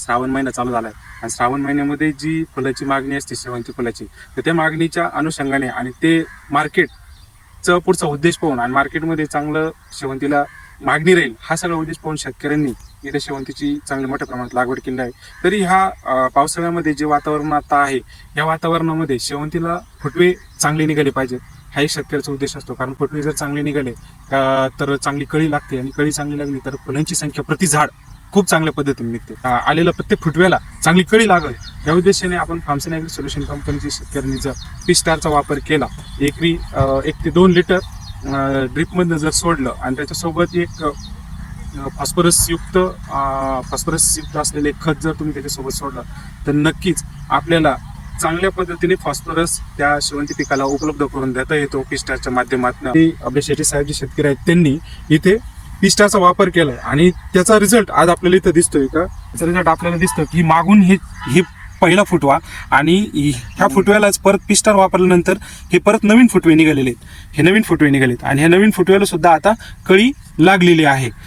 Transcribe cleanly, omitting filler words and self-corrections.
श्रावण महिना चालू झाला आहे आणि श्रावण महिन्यामध्ये जी फुलाची मागणी असते शेवंती फुलाची, तर त्या मागणीच्या अनुषंगाने आणि ते मार्केटचं पुढचा उद्देश पाहून आणि मार्केटमध्ये चांगलं शेवंतीला मागणी राहील हा सगळा उद्देश पाहून शेतकऱ्यांनी इथे शेवंतीची चांगल्या मोठ्या प्रमाणात लागवड केली आहे. तरी ह्या पावसाळ्यामध्ये जे वातावरण आता आहे या वातावरणामध्ये शेवंतीला फुटवे चांगले निघाले पाहिजेत हा एक शेतकऱ्याचा उद्देश असतो. कारण फुटवे जर चांगले निघाले तर चांगली कळी लागते आणि कळी चांगली लागली तर फुलांची संख्या प्रति झाड खूप चांगल्या पद्धतीने निघते. आलेल्या प्रत्येक फुटव्याला चांगली कळी लागेल या उद्देशाने आपण फार्मसेन ॲग्री सोल्युशन कंपनीच्या शेतकऱ्यांनी जर पी-स्टारचा वापर केला, एकरी 1 ते 2 लिटर ड्रिपमधनं जर सोडलं आणि त्याच्यासोबत एक फॉस्फरस युक्त असलेले खत जर तुम्ही त्याच्यासोबत सोडलं तर नक्कीच आपल्याला चांगल्या पद्धतीने फॉस्फरस त्या शेवंती पिकाला उपलब्ध करून देता येतो पी-स्टारच्या माध्यमातून. आपले शेट्टी साहेब जे शेतकरी आहेत त्यांनी इथे पी-स्टारचा वापर केला आणि त्याचा रिझल्ट आज आपल्याला इथं दिसतोय का? त्याचा रिझल्ट आपल्याला दिसतो की मागून हे पहिला फुटवा आणि ह्या फुटव्यालाच परत पी-स्टार वापरल्यानंतर हे परत नवीन फुटवे निघालेले आहेत. हे नवीन फुटवे निघालेत आणि ह्या नवीन फुटव्याला सुद्धा आता कळी लागलेली आहे.